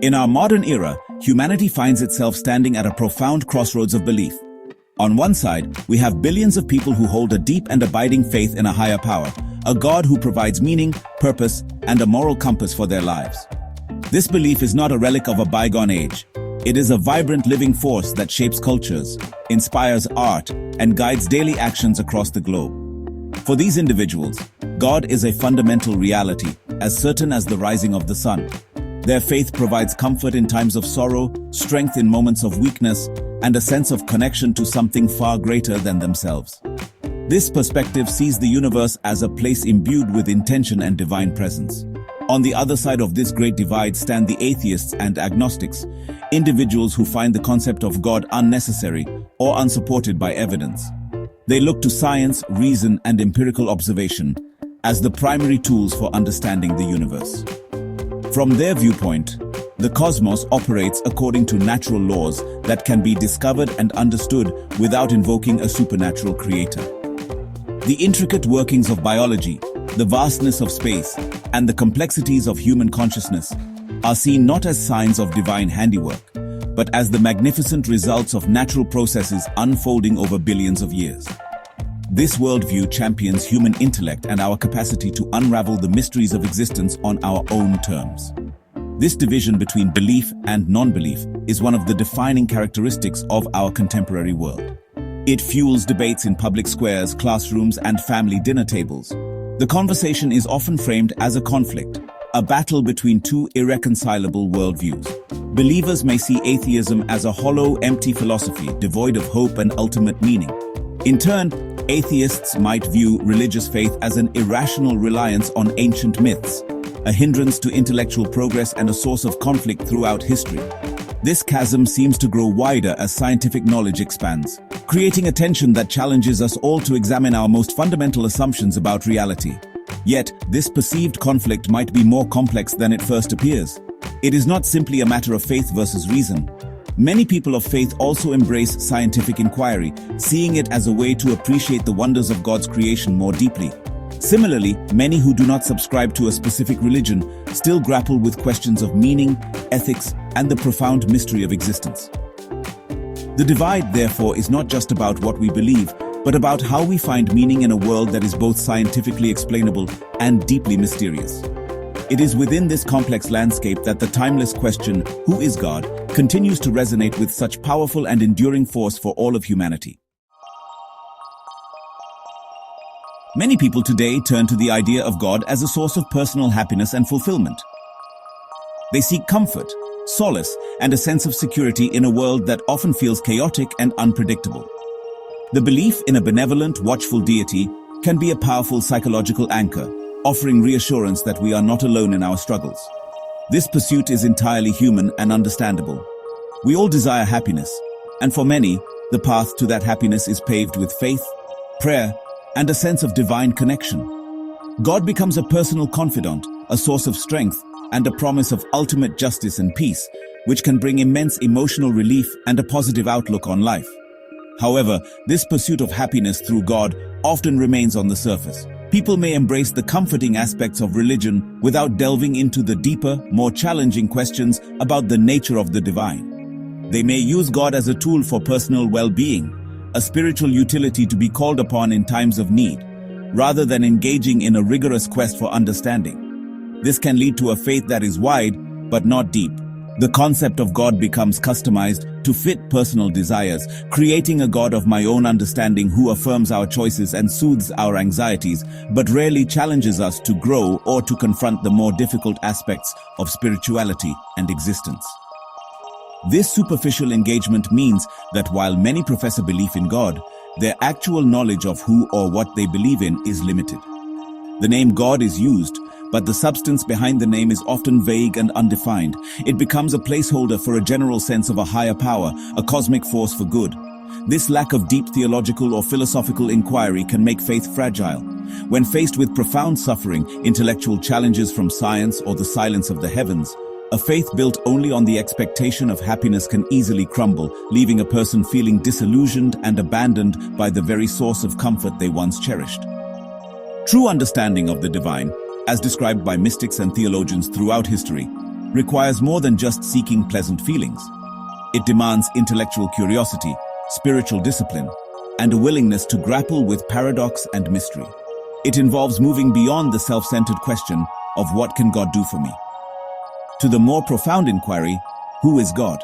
In our modern era, humanity finds itself standing at a profound crossroads of belief. On one side, we have billions of people who hold a deep and abiding faith in a higher power, a God who provides meaning, purpose, and a moral compass for their lives. This belief is not a relic of a bygone age. It is a vibrant living force that shapes cultures, inspires art, and guides daily actions across the globe. For these individuals, God is a fundamental reality, as certain as the rising of the sun. Their faith provides comfort in times of sorrow, strength in moments of weakness, and a sense of connection to something far greater than themselves. This perspective sees the universe as a place imbued with intention and divine presence. On the other side of this great divide stand the atheists and agnostics, individuals who find the concept of God unnecessary or unsupported by evidence. They look to science, reason, and empirical observation as the primary tools for understanding the universe. From their viewpoint, the cosmos operates according to natural laws that can be discovered and understood without invoking a supernatural creator. The intricate workings of biology, the vastness of space, and the complexities of human consciousness are seen not as signs of divine handiwork, but as the magnificent results of natural processes unfolding over billions of years. This worldview champions human intellect and our capacity to unravel the mysteries of existence on our own terms. This division between belief and non-belief is one of the defining characteristics of our contemporary world. It fuels debates in public squares, classrooms, and family dinner tables. The conversation is often framed as a conflict, a battle between two irreconcilable worldviews. Believers may see atheism as a hollow, empty philosophy devoid of hope and ultimate meaning. In turn, atheists might view religious faith as an irrational reliance on ancient myths, a hindrance to intellectual progress and a source of conflict throughout history. This chasm seems to grow wider as scientific knowledge expands, creating a tension that challenges us all to examine our most fundamental assumptions about reality. Yet, this perceived conflict might be more complex than it first appears. It is not simply a matter of faith versus reason. Many people of faith also embrace scientific inquiry, seeing it as a way to appreciate the wonders of God's creation more deeply. Similarly, many who do not subscribe to a specific religion still grapple with questions of meaning, ethics, and the profound mystery of existence. The divide, therefore, is not just about what we believe, but about how we find meaning in a world that is both scientifically explainable and deeply mysterious. It is within this complex landscape that the timeless question, "Who is God?" continues to resonate with such powerful and enduring force for all of humanity. Many people today turn to the idea of God as a source of personal happiness and fulfillment. They seek comfort, solace, and a sense of security in a world that often feels chaotic and unpredictable. The belief in a benevolent, watchful deity can be a powerful psychological anchor, offering reassurance that we are not alone in our struggles. This pursuit is entirely human and understandable. We all desire happiness, and for many, the path to that happiness is paved with faith, prayer, and a sense of divine connection. God becomes a personal confidant, a source of strength, and a promise of ultimate justice and peace, which can bring immense emotional relief and a positive outlook on life. However, this pursuit of happiness through God often remains on the surface. People may embrace the comforting aspects of religion without delving into the deeper, more challenging questions about the nature of the divine. They may use God as a tool for personal well-being, a spiritual utility to be called upon in times of need, rather than engaging in a rigorous quest for understanding. This can lead to a faith that is wide, but not deep. The concept of God becomes customized to fit personal desires, creating a God of my own understanding who affirms our choices and soothes our anxieties, but rarely challenges us to grow or to confront the more difficult aspects of spirituality and existence. This superficial engagement means that while many profess a belief in God, their actual knowledge of who or what they believe in is limited. The name God is used, but the substance behind the name is often vague and undefined. It becomes a placeholder for a general sense of a higher power, a cosmic force for good. This lack of deep theological or philosophical inquiry can make faith fragile. When faced with profound suffering, intellectual challenges from science, or the silence of the heavens, a faith built only on the expectation of happiness can easily crumble, leaving a person feeling disillusioned and abandoned by the very source of comfort they once cherished. True understanding of the divine, as described by mystics and theologians throughout history, requires more than just seeking pleasant feelings. It demands intellectual curiosity, spiritual discipline, and a willingness to grapple with paradox and mystery. It involves moving beyond the self-centered question of what can God do for me, to the more profound inquiry, who is God?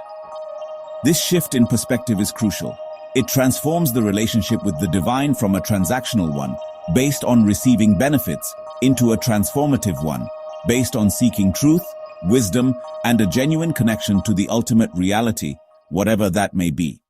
This shift in perspective is crucial. It transforms the relationship with the divine from a transactional one, based on receiving benefits, into a transformative one, based on seeking truth, wisdom, and a genuine connection to the ultimate reality, whatever that may be.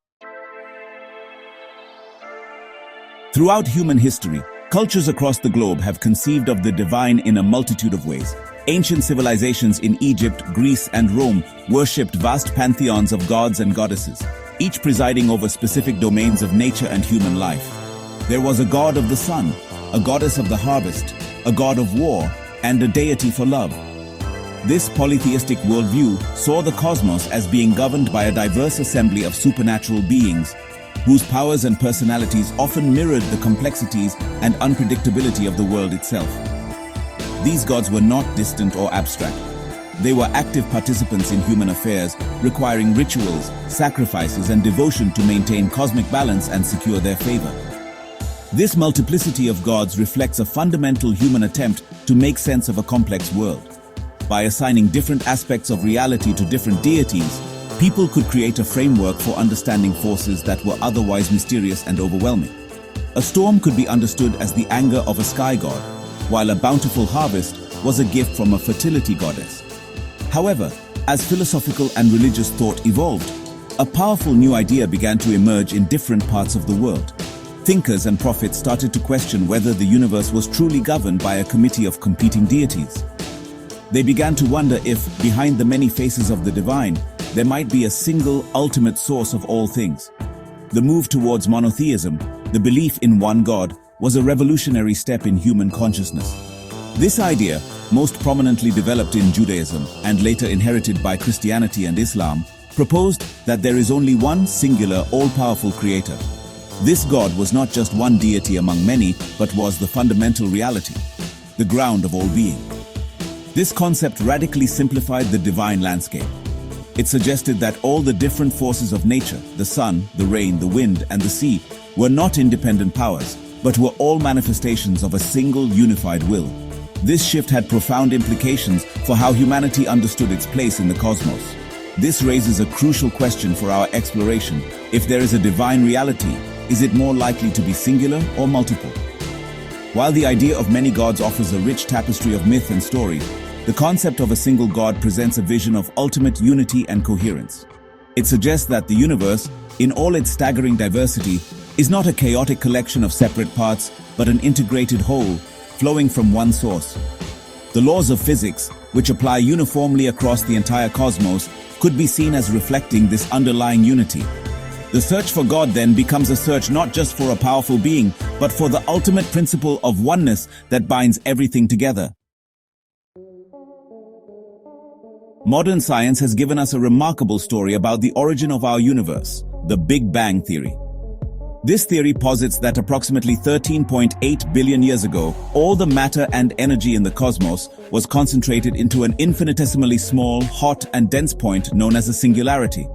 Throughout human history, cultures across the globe have conceived of the divine in a multitude of ways. Ancient civilizations in Egypt, Greece, and Rome worshipped vast pantheons of gods and goddesses, each presiding over specific domains of nature and human life. There was a god of the sun, a goddess of the harvest, a god of war, and a deity for love. This polytheistic worldview saw the cosmos as being governed by a diverse assembly of supernatural beings, whose powers and personalities often mirrored the complexities and unpredictability of the world itself. These gods were not distant or abstract. They were active participants in human affairs, requiring rituals, sacrifices, and devotion to maintain cosmic balance and secure their favor. This multiplicity of gods reflects a fundamental human attempt to make sense of a complex world. By assigning different aspects of reality to different deities, people could create a framework for understanding forces that were otherwise mysterious and overwhelming. A storm could be understood as the anger of a sky god, while a bountiful harvest was a gift from a fertility goddess. However, as philosophical and religious thought evolved, a powerful new idea began to emerge in different parts of the world. Thinkers and prophets started to question whether the universe was truly governed by a committee of competing deities. They began to wonder if, behind the many faces of the divine, there might be a single, ultimate source of all things. The move towards monotheism, the belief in one God, was a revolutionary step in human consciousness. This idea, most prominently developed in Judaism and later inherited by Christianity and Islam, proposed that there is only one singular, all-powerful creator. This God was not just one deity among many, but was the fundamental reality, the ground of all being. This concept radically simplified the divine landscape. It suggested that all the different forces of nature, the sun, the rain, the wind, and the sea, were not independent powers, but were all manifestations of a single unified will. This shift had profound implications for how humanity understood its place in the cosmos. This raises a crucial question for our exploration. If there is a divine reality, is it more likely to be singular or multiple? While the idea of many gods offers a rich tapestry of myth and story, the concept of a single God presents a vision of ultimate unity and coherence. It suggests that the universe, in all its staggering diversity, is not a chaotic collection of separate parts, but an integrated whole, flowing from one source. The laws of physics, which apply uniformly across the entire cosmos, could be seen as reflecting this underlying unity. The search for God then becomes a search not just for a powerful being, but for the ultimate principle of oneness that binds everything together. Modern science has given us a remarkable story about the origin of our universe, the Big Bang Theory. This theory posits that approximately 13.8 billion years ago, all the matter and energy in the cosmos was concentrated into an infinitesimally small, hot, and dense point known as a singularity.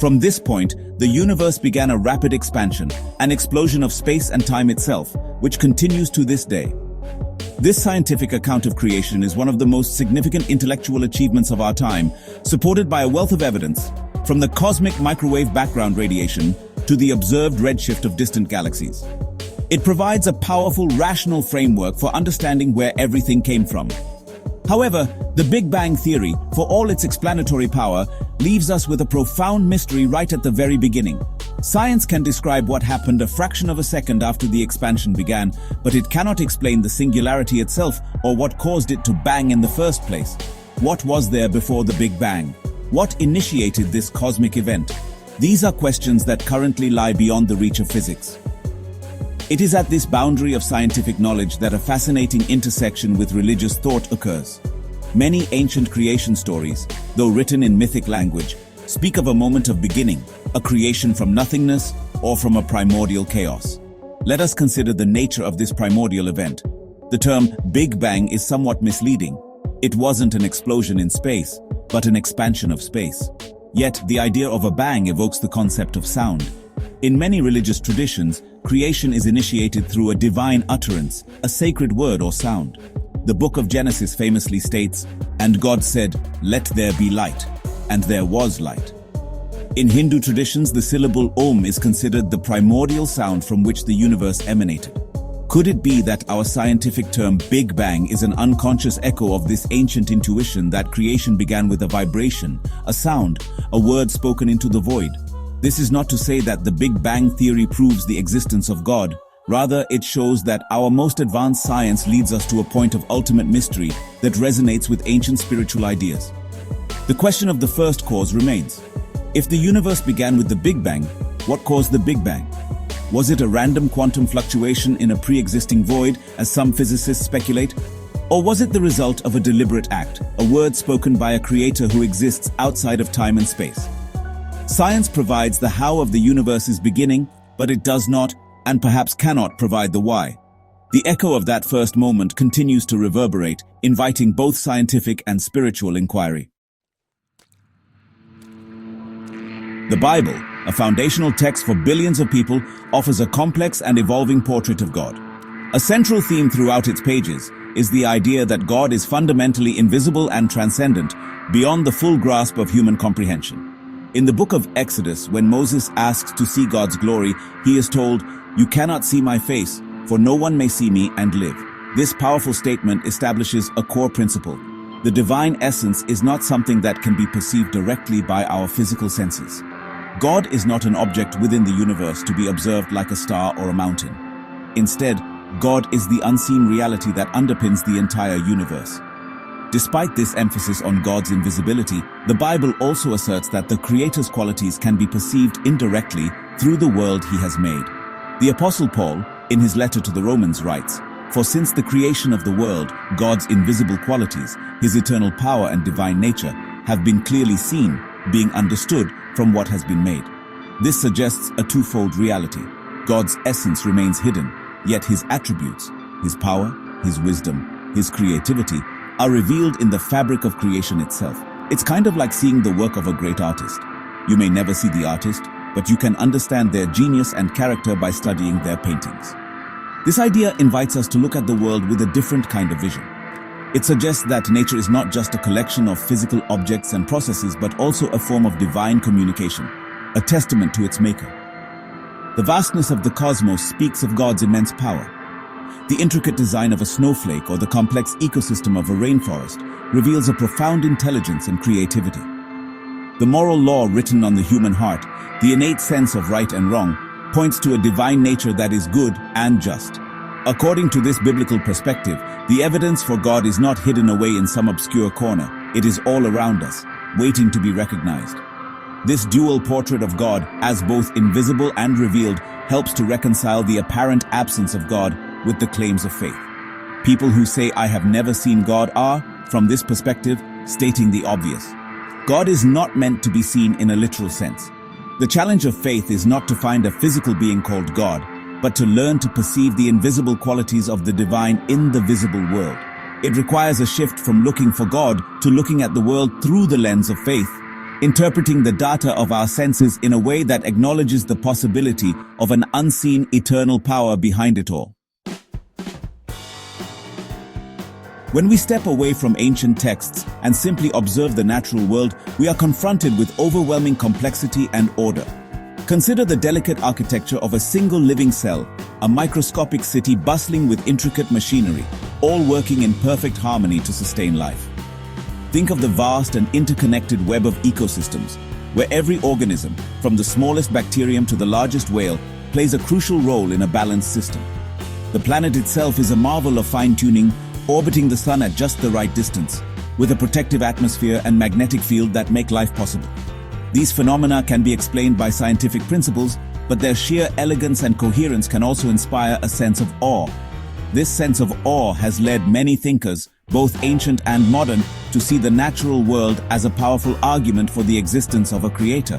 From this point, the universe began a rapid expansion, an explosion of space and time itself, which continues to this day. This scientific account of creation is one of the most significant intellectual achievements of our time, supported by a wealth of evidence, from the cosmic microwave background radiation to the observed redshift of distant galaxies. It provides a powerful, rational framework for understanding where everything came from. However, the Big Bang Theory, for all its explanatory power, leaves us with a profound mystery right at the very beginning. Science can describe what happened a fraction of a second after the expansion began, but it cannot explain the singularity itself or what caused it to bang in the first place. What was there before the Big Bang? What initiated this cosmic event? These are questions that currently lie beyond the reach of physics. It is at this boundary of scientific knowledge that a fascinating intersection with religious thought occurs. Many ancient creation stories, though written in mythic language, speak of a moment of beginning, a creation from nothingness, or from a primordial chaos. Let us consider the nature of this primordial event. The term Big Bang is somewhat misleading. It wasn't an explosion in space. but an expansion of space. Yet, the idea of a bang evokes the concept of sound. In many religious traditions, creation is initiated through a divine utterance, a sacred word or sound. The book of Genesis famously states, "And God said, 'Let there be light,' and there was light." In Hindu traditions, the syllable Om is considered the primordial sound from which the universe emanated. Could it be that our scientific term Big Bang is an unconscious echo of this ancient intuition that creation began with a vibration, a sound, a word spoken into the void? This is not to say that the Big Bang theory proves the existence of God. Rather, it shows that our most advanced science leads us to a point of ultimate mystery that resonates with ancient spiritual ideas. The question of the first cause remains. If the universe began with the Big Bang, what caused the Big Bang? Was it a random quantum fluctuation in a pre-existing void, as some physicists speculate? Or was it the result of a deliberate act, a word spoken by a creator who exists outside of time and space? Science provides the how of the universe's beginning, but it does not, and perhaps cannot, provide the why. The echo of that first moment continues to reverberate, inviting both scientific and spiritual inquiry. The Bible, a foundational text for billions of people, offers a complex and evolving portrait of God. A central theme throughout its pages is the idea that God is fundamentally invisible and transcendent, beyond the full grasp of human comprehension. In the book of Exodus, when Moses asks to see God's glory, he is told, "You cannot see my face, for no one may see me and live." This powerful statement establishes a core principle. The divine essence is not something that can be perceived directly by our physical senses. God is not an object within the universe to be observed like a star or a mountain. Instead, God is the unseen reality that underpins the entire universe. Despite this emphasis on God's invisibility, the Bible also asserts that the Creator's qualities can be perceived indirectly through the world He has made. The Apostle Paul, in his letter to the Romans, writes, "For since the creation of the world, God's invisible qualities, His eternal power and divine nature, have been clearly seen, being understood from what has been made." This suggests a twofold reality. God's essence remains hidden, yet His attributes, His power, His wisdom, His creativity, are revealed in the fabric of creation itself. It's kind of like seeing the work of a great artist. You may never see the artist, but you can understand their genius and character by studying their paintings. This idea invites us to look at the world with a different kind of vision. It suggests that nature is not just a collection of physical objects and processes, but also a form of divine communication, a testament to its maker. The vastness of the cosmos speaks of God's immense power. The intricate design of a snowflake or the complex ecosystem of a rainforest reveals a profound intelligence and creativity. The moral law written on the human heart, the innate sense of right and wrong, points to a divine nature that is good and just. According to this biblical perspective, the evidence for God is not hidden away in some obscure corner. It is all around us, waiting to be recognized. This dual portrait of God, as both invisible and revealed, helps to reconcile the apparent absence of God with the claims of faith. People who say, "I have never seen God," are, from this perspective, stating the obvious. God is not meant to be seen in a literal sense. The challenge of faith is not to find a physical being called God, but to learn to perceive the invisible qualities of the divine in the visible world. It requires a shift from looking for God to looking at the world through the lens of faith, interpreting the data of our senses in a way that acknowledges the possibility of an unseen eternal power behind it all. When we step away from ancient texts and simply observe the natural world, we are confronted with overwhelming complexity and order. Consider the delicate architecture of a single living cell, a microscopic city bustling with intricate machinery, all working in perfect harmony to sustain life. Think of the vast and interconnected web of ecosystems, where every organism, from the smallest bacterium to the largest whale, plays a crucial role in a balanced system. The planet itself is a marvel of fine-tuning, orbiting the sun at just the right distance, with a protective atmosphere and magnetic field that make life possible. These phenomena can be explained by scientific principles, but their sheer elegance and coherence can also inspire a sense of awe. This sense of awe has led many thinkers, both ancient and modern, to see the natural world as a powerful argument for the existence of a creator.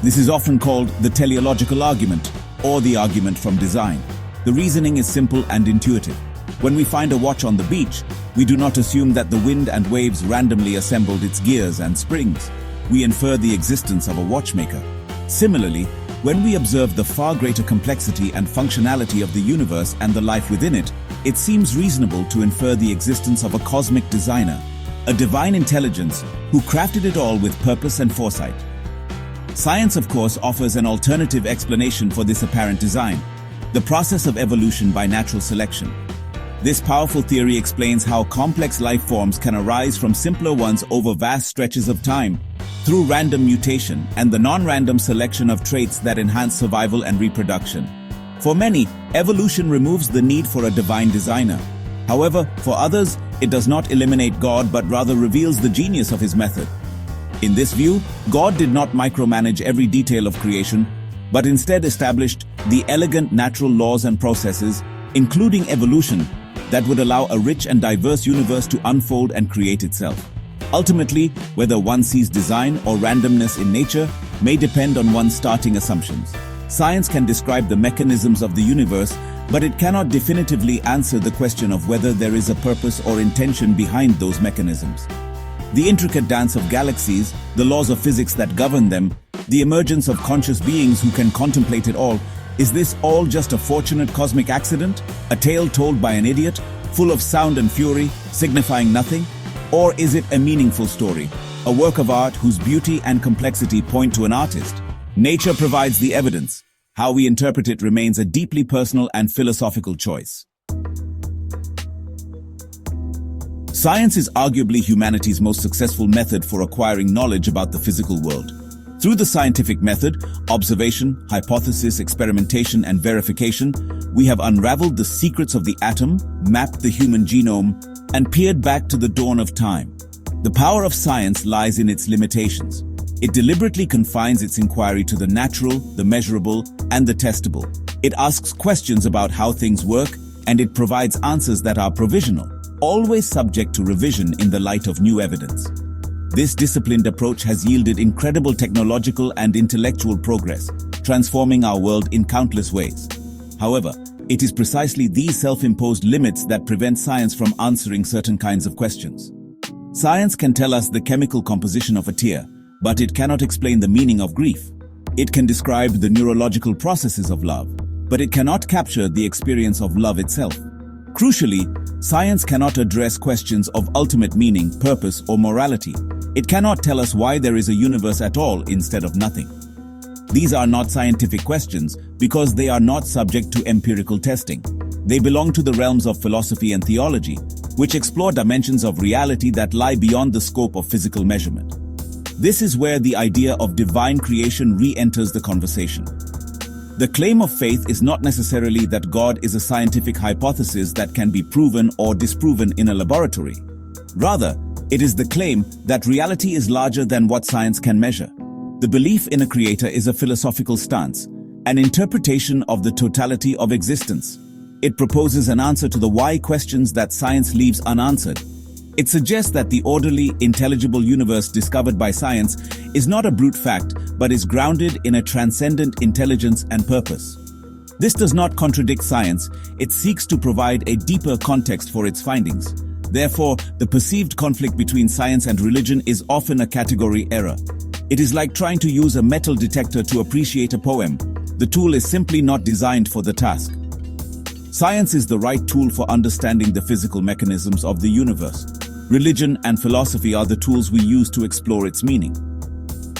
This is often called the teleological argument, or the argument from design. The reasoning is simple and intuitive. When we find a watch on the beach, we do not assume that the wind and waves randomly assembled its gears and springs. We infer the existence of a watchmaker. Similarly, when we observe the far greater complexity and functionality of the universe and the life within it, it seems reasonable to infer the existence of a cosmic designer, a divine intelligence who crafted it all with purpose and foresight. Science, of course, offers an alternative explanation for this apparent design: the process of evolution by natural selection. This powerful theory explains how complex life forms can arise from simpler ones over vast stretches of time, through random mutation and the non-random selection of traits that enhance survival and reproduction. For many, evolution removes the need for a divine designer. However, for others, it does not eliminate God but rather reveals the genius of his method. In this view, God did not micromanage every detail of creation, but instead established the elegant natural laws and processes, including evolution, that would allow a rich and diverse universe to unfold and create itself. Ultimately, whether one sees design or randomness in nature may depend on one's starting assumptions. Science can describe the mechanisms of the universe, but it cannot definitively answer the question of whether there is a purpose or intention behind those mechanisms. The intricate dance of galaxies, the laws of physics that govern them, the emergence of conscious beings who can contemplate it all, is this all just a fortunate cosmic accident? A tale told by an idiot, full of sound and fury, signifying nothing? Or is it a meaningful story, a work of art whose beauty and complexity point to an artist? Nature provides the evidence. How we interpret it remains a deeply personal and philosophical choice. Science is arguably humanity's most successful method for acquiring knowledge about the physical world. Through the scientific method, observation, hypothesis, experimentation, and verification, we have unraveled the secrets of the atom, mapped the human genome, and peered back to the dawn of time. The power of science lies in its limitations. It deliberately confines its inquiry to the natural, the measurable, and the testable. It asks questions about how things work, and it provides answers that are provisional, always subject to revision in the light of new evidence. This disciplined approach has yielded incredible technological and intellectual progress, transforming our world in countless ways. However, it is precisely these self-imposed limits that prevent science from answering certain kinds of questions. Science can tell us the chemical composition of a tear, but it cannot explain the meaning of grief. It can describe the neurological processes of love, but it cannot capture the experience of love itself. Crucially, science cannot address questions of ultimate meaning, purpose, or morality. It cannot tell us why there is a universe at all instead of nothing. These are not scientific questions because they are not subject to empirical testing. They belong to the realms of philosophy and theology, which explore dimensions of reality that lie beyond the scope of physical measurement. This is where the idea of divine creation re-enters the conversation. The claim of faith is not necessarily that God is a scientific hypothesis that can be proven or disproven in a laboratory. Rather, it is the claim that reality is larger than what science can measure. The belief in a creator is a philosophical stance, an interpretation of the totality of existence. It proposes an answer to the why questions that science leaves unanswered. It suggests that the orderly, intelligible universe discovered by science is not a brute fact, but is grounded in a transcendent intelligence and purpose. This does not contradict science, it seeks to provide a deeper context for its findings. Therefore, the perceived conflict between science and religion is often a category error. It is like trying to use a metal detector to appreciate a poem. The tool is simply not designed for the task. Science is the right tool for understanding the physical mechanisms of the universe. Religion and philosophy are the tools we use to explore its meaning.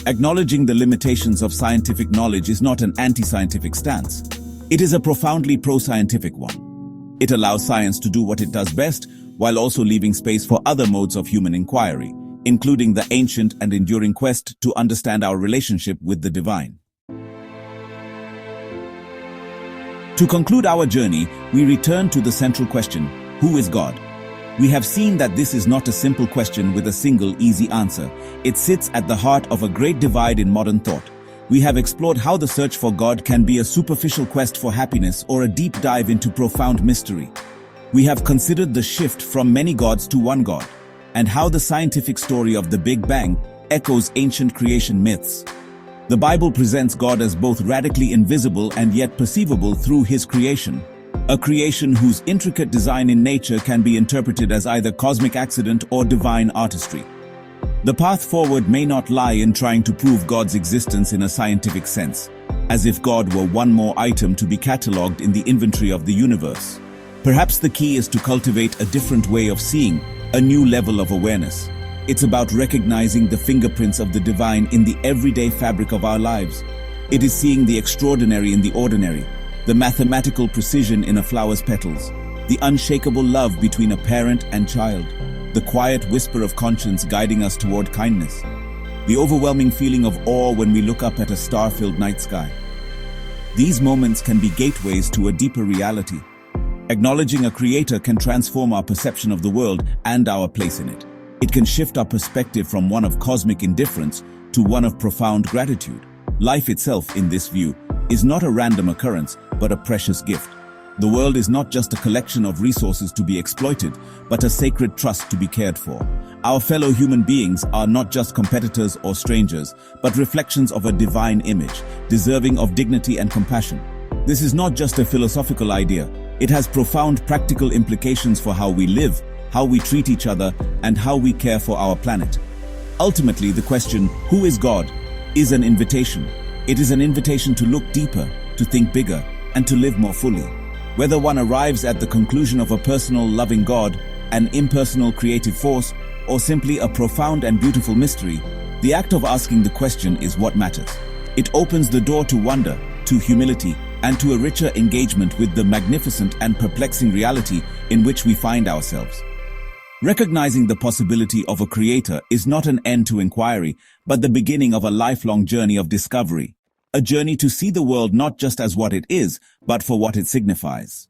Acknowledging the limitations of scientific knowledge is not an anti-scientific stance. It is a profoundly pro-scientific one. It allows science to do what it does best, while also leaving space for other modes of human inquiry, including the ancient and enduring quest to understand our relationship with the divine. To conclude our journey, we return to the central question: who is God? We have seen that this is not a simple question with a single easy answer. It sits at the heart of a great divide in modern thought. We have explored how the search for God can be a superficial quest for happiness or a deep dive into profound mystery. We have considered the shift from many gods to one God, and how the scientific story of the Big Bang echoes ancient creation myths. The Bible presents God as both radically invisible and yet perceivable through His creation. a creation whose intricate design in nature can be interpreted as either cosmic accident or divine artistry. The path forward may not lie in trying to prove God's existence in a scientific sense, as if God were one more item to be catalogued in the inventory of the universe. Perhaps the key is to cultivate a different way of seeing, a new level of awareness. It's about recognizing the fingerprints of the divine in the everyday fabric of our lives. It is seeing the extraordinary in the ordinary, the mathematical precision in a flower's petals, the unshakable love between a parent and child, the quiet whisper of conscience guiding us toward kindness, the overwhelming feeling of awe when we look up at a star-filled night sky. These moments can be gateways to a deeper reality. Acknowledging a creator can transform our perception of the world and our place in it. It can shift our perspective from one of cosmic indifference to one of profound gratitude. Life itself, in this view, is not a random occurrence, but a precious gift. The world is not just a collection of resources to be exploited, but a sacred trust to be cared for. Our fellow human beings are not just competitors or strangers, but reflections of a divine image, deserving of dignity and compassion. This is not just a philosophical idea. It has profound practical implications for how we live, how we treat each other, and how we care for our planet. Ultimately, the question, who is God, is an invitation. It is an invitation to look deeper, to think bigger, and to live more fully. Whether one arrives at the conclusion of a personal, loving God, an impersonal creative force, or simply a profound and beautiful mystery, the act of asking the question is what matters. It opens the door to wonder, to humility, and to a richer engagement with the magnificent and perplexing reality in which we find ourselves. Recognizing the possibility of a creator is not an end to inquiry, but the beginning of a lifelong journey of discovery. A journey to see the world not just as what it is, but for what it signifies.